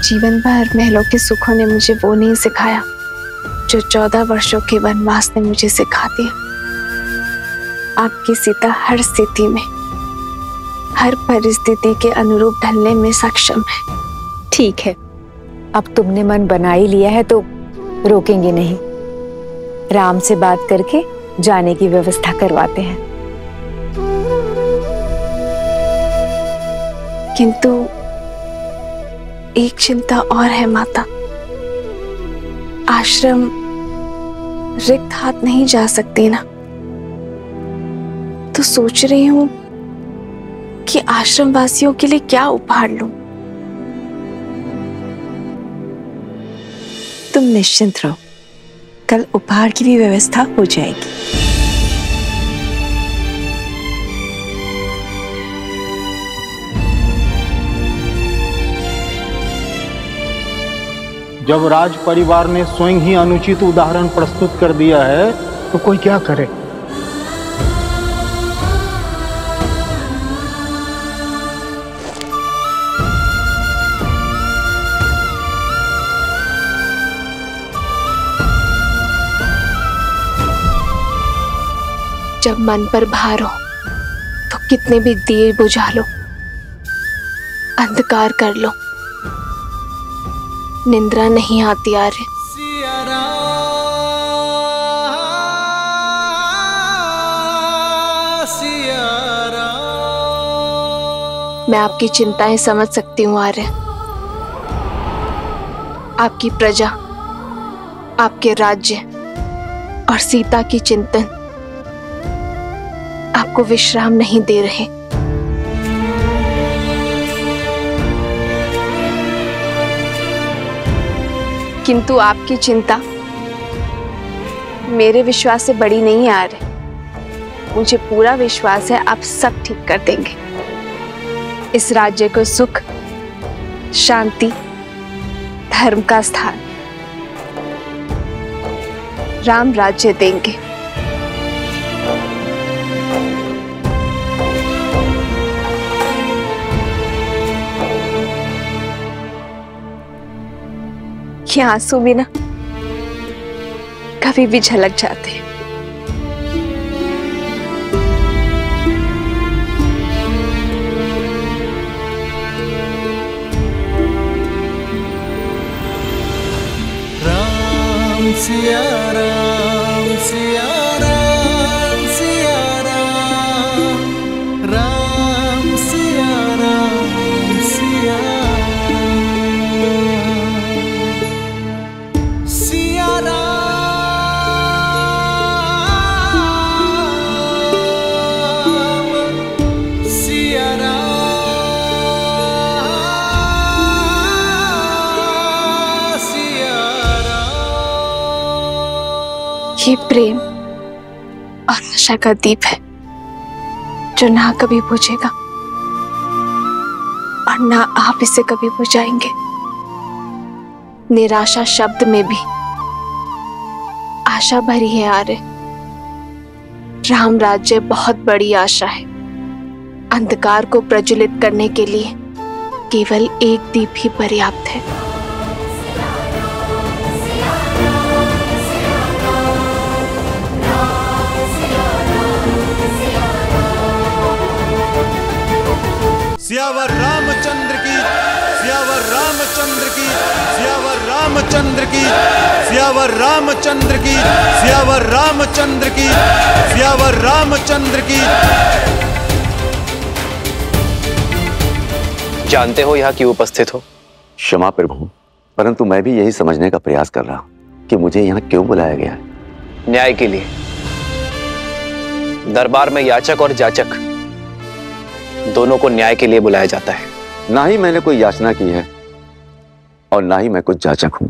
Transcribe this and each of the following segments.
जीवन भर महलों के सुखों ने मुझे वो नहीं सिखाया जो 14 वर्षों के वनवास ने मुझे सिखा दिया। आपकी सीता हर स्थिति में, हर परिस्थिति के अनुरूप ढलने में सक्षम है। ठीक है, अब तुमने मन बना ही लिया है तो रोकेंगे नहीं। राम से बात करके जाने की व्यवस्था करवाते हैं। किंतु एक चिंता और है माता। आश्रम रिक्त हाथ नहीं जा सकती ना, तो सोच रही हूं कि आश्रम वासियों के लिए क्या उपहार लूं। तुम निश्चिंत रहो, कल उपहार की भी व्यवस्था हो जाएगी। जब राज परिवार ने स्वयं ही अनुचित उदाहरण प्रस्तुत कर दिया है तो कोई क्या करे। जब मन पर भार हो तो कितने भी दिए बुझा लो, अंधकार कर लो, निंद्रा नहीं आती आर्य। मैं आपकी चिंताएं समझ सकती हूँ आर्य। आपकी प्रजा, आपके राज्य और सीता की चिंतन आपको विश्राम नहीं दे रहे। किंतु आपकी चिंता मेरे विश्वास से बड़ी नहीं आ रही। मुझे पूरा विश्वास है आप सब ठीक कर देंगे। इस राज्य को सुख, शांति, धर्म का स्थान, राम राज्य देंगे। ये आंसू भी ना कभी भी झलक जाते हैं। राम सिया राम सिया राम सिया राम, राम सिया राम सिया ये प्रेम और आशा का दीप है जो ना कभी बुझेगा और ना आप इसे कभी बुझाएंगे। निराशा शब्द में भी आशा भरी है आर्य। राम राज्य बहुत बड़ी आशा है। अंधकार को प्रज्वलित करने के लिए केवल एक दीप ही पर्याप्त है। सियावर रामचंद्र की, सियावर रामचंद्र की, सियावर रामचंद्र की, सियावर रामचंद्र की, सियावर रामचंद्र की, सियावर रामचंद्र की। जानते हो यहाँ क्यों उपस्थित हो? क्षमा प्रभु, परंतु मैं भी यही समझने का प्रयास कर रहा हूँ कि मुझे यहाँ क्यों बुलाया गया है। न्याय के लिए। दरबार में याचक और जाचक दोनों को न्याय के लिए बुलाया जाता है। ना ही मैंने कोई याचना की है और ना ही मैं कुछ जाचक हूं।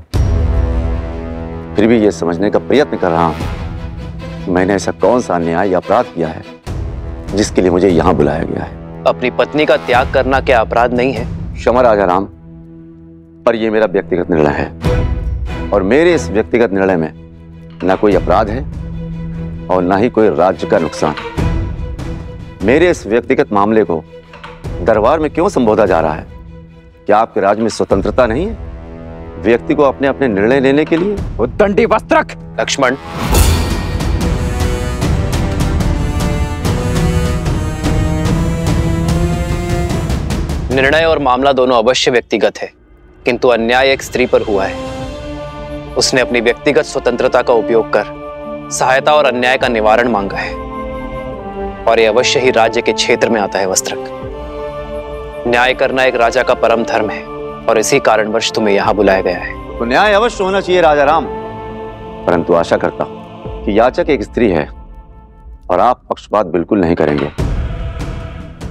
फिर भी यह समझने का प्रयत्न कर रहा हूं मैंने ऐसा कौन सा अन्याय या अपराध किया है जिसके लिए मुझे यहां बुलाया गया है। अपनी पत्नी का त्याग करना क्या अपराध नहीं है? क्षमा राजा राम, पर यह मेरा व्यक्तिगत निर्णय है और मेरे इस व्यक्तिगत निर्णय में ना कोई अपराध है और ना ही कोई राज्य का नुकसान। मेरे इस व्यक्तिगत मामले को दरबार में क्यों संबोधा जा रहा है? क्या आपके राज्य में स्वतंत्रता नहीं है? व्यक्ति को अपने अपने निर्णय लेने के लिए। उद्दंडी वस्त्रक। लक्ष्मण, निर्णय और मामला दोनों अवश्य व्यक्तिगत है, किंतु अन्याय एक स्त्री पर हुआ है। उसने अपनी व्यक्तिगत स्वतंत्रता का उपयोग कर सहायता और अन्याय का निवारण मांगा है, और यह अवश्य ही राज्य के क्षेत्र में आता है वस्त्रक। न्याय करना एक राजा का परम धर्म है, और इसी कारणवश तुम्हें यहां बुलाया गया है। तो न्याय अवश्य होना चाहिए राजा राम, परंतु आशा करता हूं कि याचक एक स्त्री है और आप पक्षपात बिल्कुल नहीं करेंगे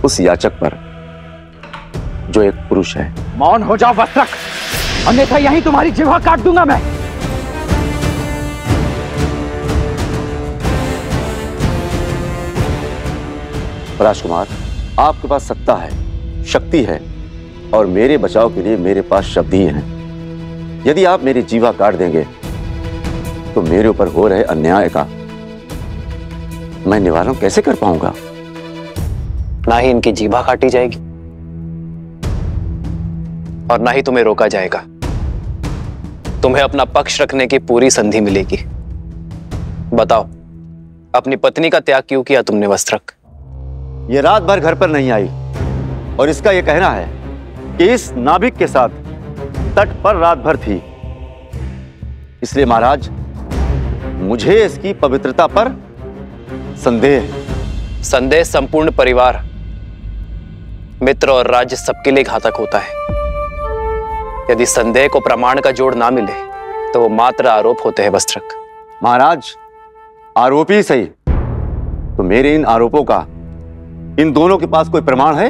उस याचक पर जो एक पुरुष है। मौन हो जाओ वस्त्रक, अन्यथा यहीं तुम्हारी जिह्वा काट दूंगा मैं। राजकुमार, आपके पास सत्ता है, शक्ति है, और मेरे बचाव के लिए मेरे पास शब्द ही हैं। यदि आप मेरी जीवा काट देंगे तो मेरे ऊपर हो रहे अन्याय का मैं निवारण कैसे कर पाऊंगा? ना ही इनकी जीवा काटी जाएगी और ना ही तुम्हें रोका जाएगा। तुम्हें अपना पक्ष रखने की पूरी संधि मिलेगी। बताओ, अपनी पत्नी का त्याग क्यों किया तुमने वस्त्रक? ये रात भर घर पर नहीं आई और इसका यह कहना है कि इस नाभिक के साथ तट पर रात भर थी। इसलिए महाराज, मुझे इसकी पवित्रता पर संदेह है। संदेह संपूर्ण परिवार, मित्र और राज्य सबके लिए घातक होता है। यदि संदेह को प्रमाण का जोड़ ना मिले तो वो मात्र आरोप होते हैं वस्त्रक। महाराज, आरोप ही सही, तो मेरे इन आरोपों का इन दोनों के पास कोई प्रमाण है?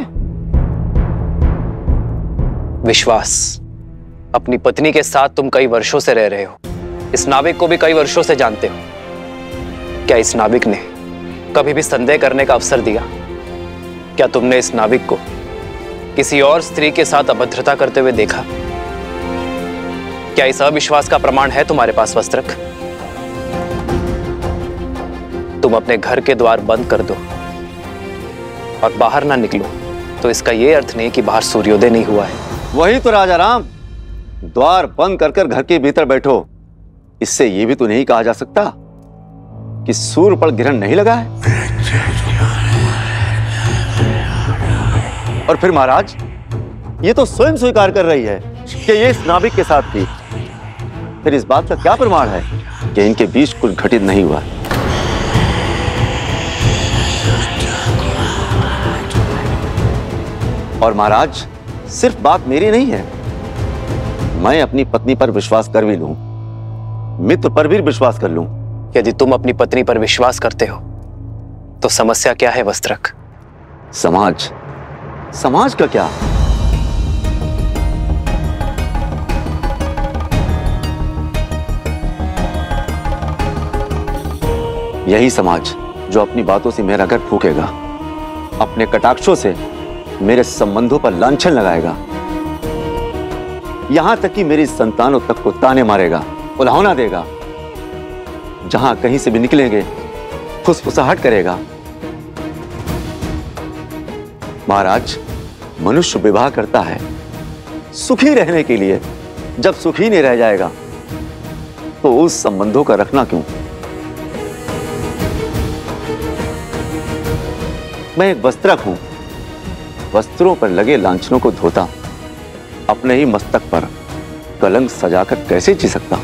विश्वास। अपनी पत्नी के साथ तुम कई वर्षों से रह रहे हो, इस नाविक को भी कई वर्षों से जानते हो। क्या इस नाविक ने कभी भी संदेह करने का अवसर दिया? क्या तुमने इस नाविक को किसी और स्त्री के साथ अभद्रता करते हुए देखा? क्या इस अविश्वास का प्रमाण है तुम्हारे पास वस्त्रक? तुम अपने घर के द्वार बंद कर दो और बाहर ना निकलो तो इसका यह अर्थ नहीं कि बाहर सूर्योदय नहीं हुआ है। वही तो राजा राम, द्वार बंद कर घर के भीतर बैठो, इससे यह भी तो नहीं कहा जा सकता कि सूर्य पर ग्रहण नहीं लगा है। और फिर महाराज, ये तो स्वयं स्वीकार कर रही है कि ये इस नाविक के साथ थी। फिर इस बात का क्या प्रमाण है कि इनके बीच कुछ घटित नहीं हुआ? और महाराज, सिर्फ बात मेरी नहीं है, मैं अपनी पत्नी पर विश्वास कर भी लूं, मित्र पर भी विश्वास कर लूं। यदि तुम अपनी पत्नी पर विश्वास करते हो तो समस्या क्या है वस्त्रक? समाज। समाज का क्या? यही समाज जो अपनी बातों से मेरा घर फूकेगा, अपने कटाक्षों से मेरे संबंधों पर लांछन लगाएगा, यहां तक कि मेरी संतानों तक को ताने मारेगा, उल्हाना देगा, जहां कहीं से भी निकलेंगे फुसफुसाहट करेगा। महाराज, मनुष्य विवाह करता है सुखी रहने के लिए, जब सुखी नहीं रह जाएगा तो उस संबंधों का रखना क्यों? मैं एक वस्त्रक हूं, वस्त्रों पर लगे लांछनों को धोता, अपने ही मस्तक पर कलंक सजाकर कैसे जी सकता?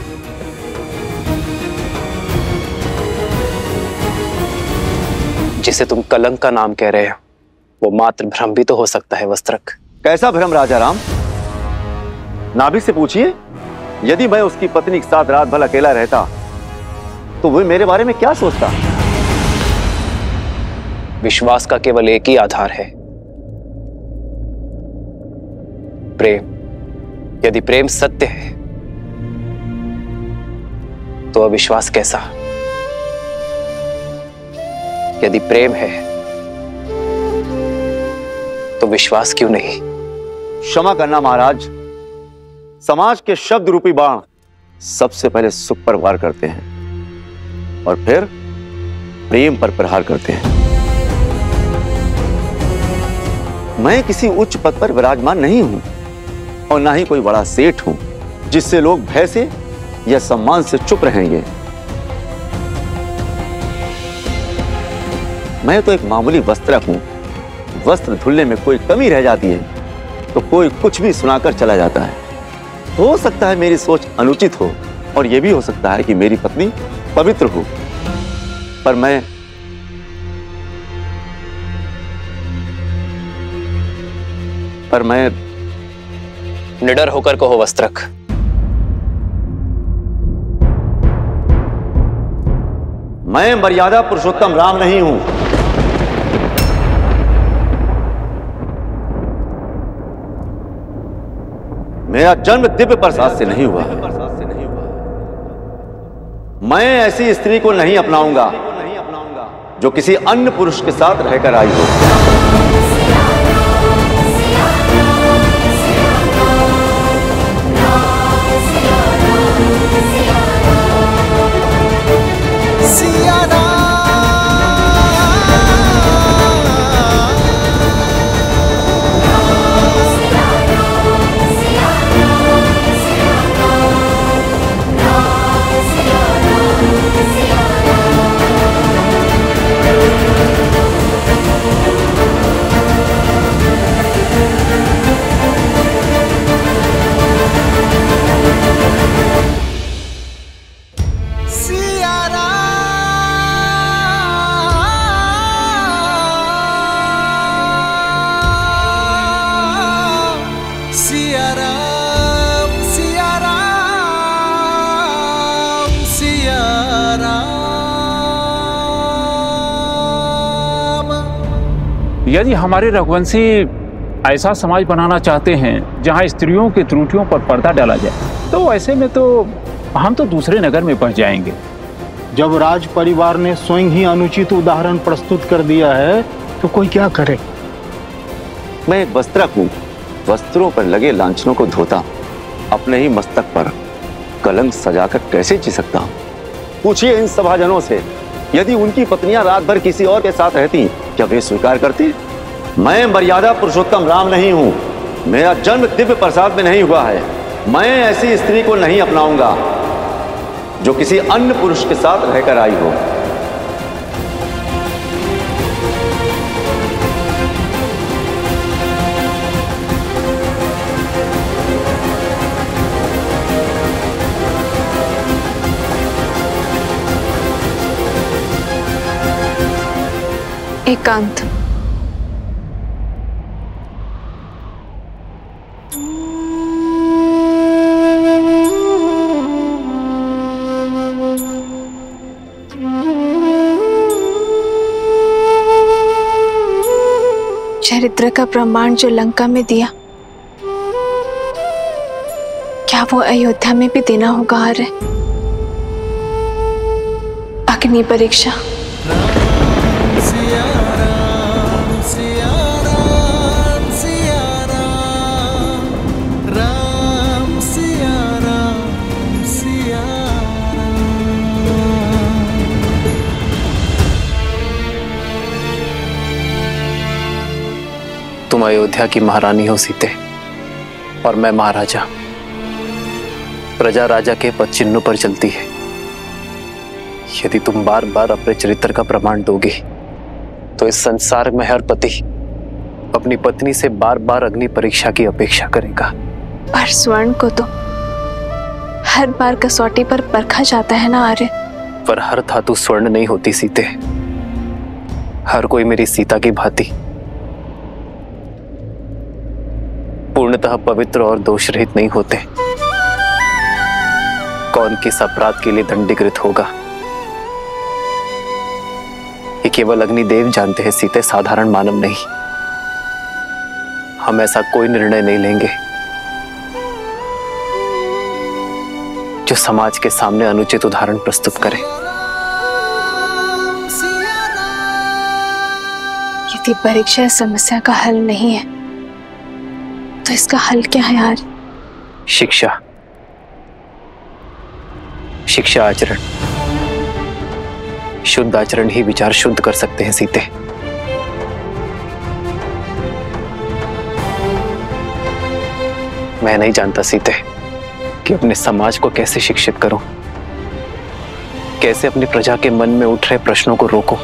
जिसे तुम कलंक का नाम कह रहे हो वो मात्र भ्रम भी तो हो सकता है वस्त्रक। कैसा भ्रम राजा राम? नाभिक से पूछिए, यदि मैं उसकी पत्नी के साथ रात भर अकेला रहता तो वह मेरे बारे में क्या सोचता? विश्वास का केवल एक ही आधार है, प्रेम। यदि प्रेम सत्य है तो अविश्वास कैसा? यदि प्रेम है तो विश्वास क्यों नहीं? क्षमा करना महाराज, समाज के शब्द रूपी बाण सबसे पहले सुख पर वार करते हैं और फिर प्रेम पर प्रहार करते हैं। मैं किसी उच्च पद पर विराजमान नहीं हूं और ना ही कोई बड़ा सेठ हूं जिससे लोग भय से या सम्मान से चुप रहेंगे। मैं तो एक मामूली वस्त्रक हूं। वस्त्र धुलने में कोई कमी रह जाती है तो कोई कुछ भी सुनाकर चला जाता है। हो सकता है मेरी सोच अनुचित हो और यह भी हो सकता है कि मेरी पत्नी पवित्र हो, पर मैं निडर होकर कहो वस्त्रक। मैं मर्यादा पुरुषोत्तम राम नहीं हूं। मेरा जन्म दिव्य प्रसाद से नहीं हुआ। मैं ऐसी स्त्री को नहीं अपनाऊंगा जो किसी अन्य पुरुष के साथ रहकर आई हो। यदि हमारे रघुवंशी ऐसा समाज बनाना चाहते हैं जहां स्त्रियों की त्रुटियों पर पर्दा डाला जाए, तो ऐसे में तो हम तो दूसरे नगर में पहुंच जाएंगे। जब राज परिवार ने स्वयं ही अनुचित उदाहरण प्रस्तुत कर दिया है तो कोई क्या करे। मैं एक वस्त्रक हूं। वस्त्रों पर लगे लांछनों को धोता, अपने ही मस्तक पर कलंक सजाकर कैसे जी सकता हूं? पूछिए इन सभाजनों से, यदि उनकी पत्नियां रात भर किसी और के साथ रहती क्या वे स्वीकार करती? मैं मर्यादा पुरुषोत्तम राम नहीं हूं। मेरा जन्म दिव्य प्रसाद में नहीं हुआ है। मैं ऐसी स्त्री को नहीं अपनाऊंगा जो किसी अन्य पुरुष के साथ रहकर आई हो। एकांत। चरित्र का प्रमाण जो लंका में दिया, क्या वो अयोध्या में भी देना होगा? आर्य, अग्नि परीक्षा। तुम अयोध्या की महारानी हो सीते, और मैं महाराजा। प्रजा राजा के पद चिन्हों पर चलती है। यदि तुम बार बार अपने चरित्र का प्रमाण दोगे तो इस संसार में हर पति अपनी पत्नी से बार बार अग्नि परीक्षा की अपेक्षा करेगा। पर स्वर्ण को तो हर बार कसौटी पर परखा जाता है ना आर्य। पर हर धातु स्वर्ण नहीं होती सीते। हर कोई मेरी सीता की भांति पूर्णतः पवित्र और दोष रहित नहीं होते। कौन किस अपराध के लिए दंडीकृत होगा, ये केवल अग्निदेव जानते हैं सीते, साधारण मानव नहीं। हम ऐसा कोई निर्णय नहीं लेंगे जो समाज के सामने अनुचित उदाहरण प्रस्तुत करे। यदि परीक्षा समस्या का हल नहीं है तो इसका हल क्या है यार? शिक्षा। शिक्षा आचरण। शुद्ध आचरण ही विचार शुद्ध कर सकते हैं सीते। मैं नहीं जानता सीते कि अपने समाज को कैसे शिक्षित करूं, कैसे अपनी प्रजा के मन में उठ रहे प्रश्नों को रोकूं,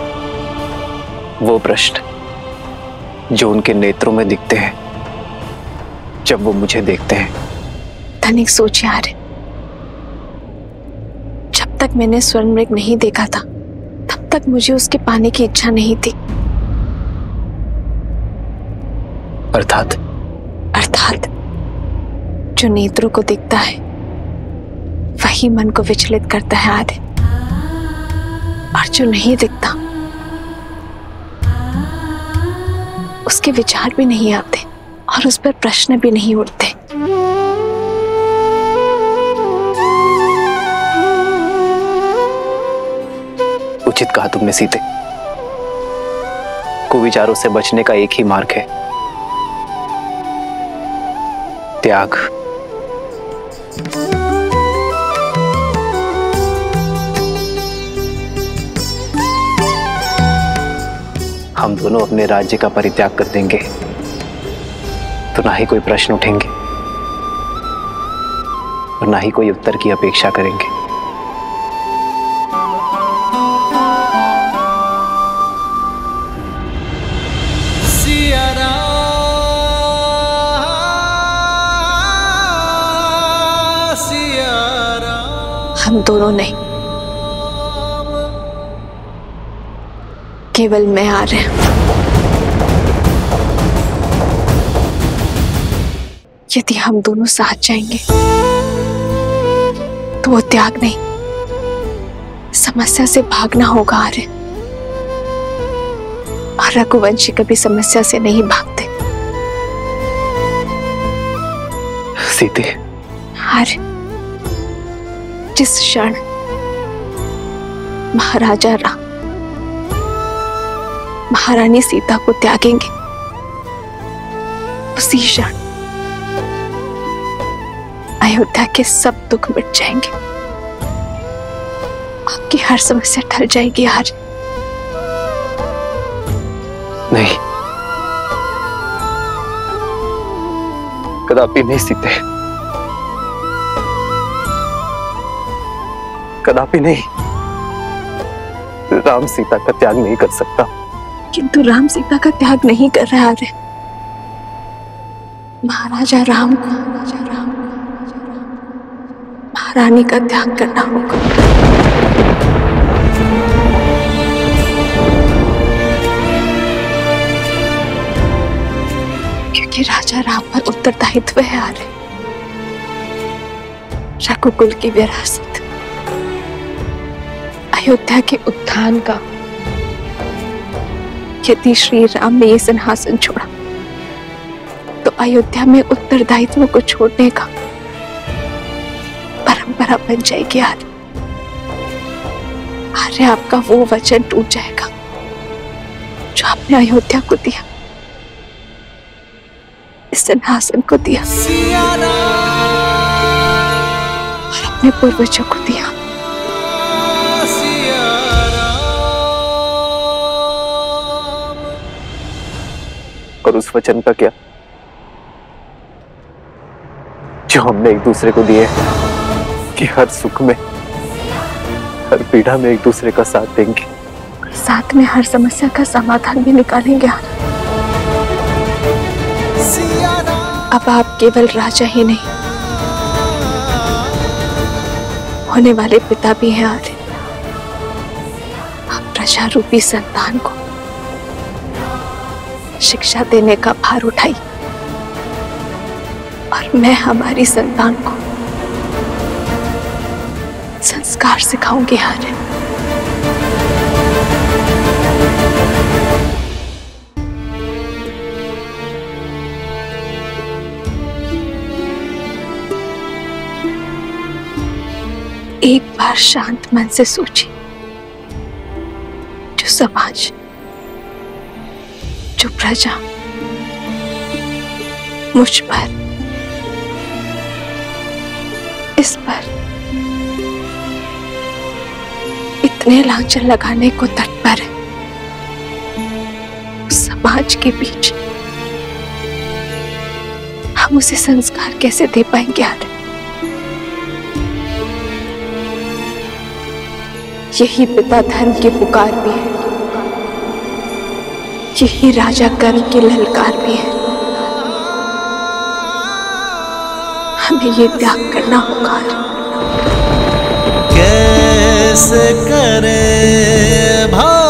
वो प्रश्न जो उनके नेत्रों में दिखते हैं जब वो मुझे देखते हैं। तनिक सोच यार, जब तक मैंने स्वर्ण मृग नहीं देखा था तब तक मुझे उसके पाने की इच्छा नहीं थी। अर्थात जो नेत्रों को दिखता है वही मन को विचलित करता है आर्य, और जो नहीं दिखता उसके विचार भी नहीं आते और उस पर प्रश्न भी नहीं उठते। उचित कहा तुमने सीते। कुविचारों से बचने का एक ही मार्ग है, त्याग। हम दोनों अपने राज्य का परित्याग कर देंगे तो ना ही कोई प्रश्न उठेंगे और ना ही कोई उत्तर की अपेक्षा करेंगे। हम दोनों नहीं, केवल मैं आ रहे हैं। यदि हम दोनों साथ जाएंगे तो वो त्याग नहीं, समस्या से भागना होगा आर्य। और रघुवंशी कभी समस्या से नहीं भागते। सीते, आर्य, जिस क्षण महाराजा राम महारानी सीता को त्यागेंगे उसी क्षण अयोध्या के सब दुख मिट जाएंगे, आपकी हर समस्या टल जाएगी आज। नहीं, कदापि नहीं सीते, कदापि नहीं। राम सीता का त्याग नहीं कर सकता। किंतु राम सीता का त्याग नहीं कर रहा है। महाराजा राम को महारानी का त्याग करना होगा। क्योंकि राजा राम पर उत्तरदायित्व है आर्य। रघुकुल की विरासत, अयोध्या के उत्थान का। यदि श्री राम ने ये सिंहासन छोड़ा तो अयोध्या में उत्तरदायित्व को छोड़ने का परंपरा बन जाएगी आर्य। आर्य, आपका वो वचन टूट जाएगा जो आपने अयोध्या को दिया, इस सिंहासन को दिया और अपने पूर्वजों को दिया। और उस वचन का क्या जो हमने एक दूसरे को दिए कि हर सुख में हर पीड़ा में एक दूसरे का साथ देंगे, साथ में हर समस्या का समाधान भी निकालेंगे। अब आप केवल राजा ही नहीं, होने वाले पिता भी हैं आर्य। आप प्रजा रूपी संतान को शिक्षा देने का भार उठाई और मैं हमारी संतान को संस्कार सिखाऊंगी आर्य। एक बार शांत मन से सोचिए, जो समाज, जो प्रजा मुझ पर, इस पर इतने लांछन लगाने को तत्पर है, उस समाज के बीच हम उसे संस्कार कैसे दे पाएंगे आर्य? यही पिता धर्म की पुकार भी है, यही राजा कर्म की ललकार भी है। हमें ये त्याग करना होगा। कैसे करे भा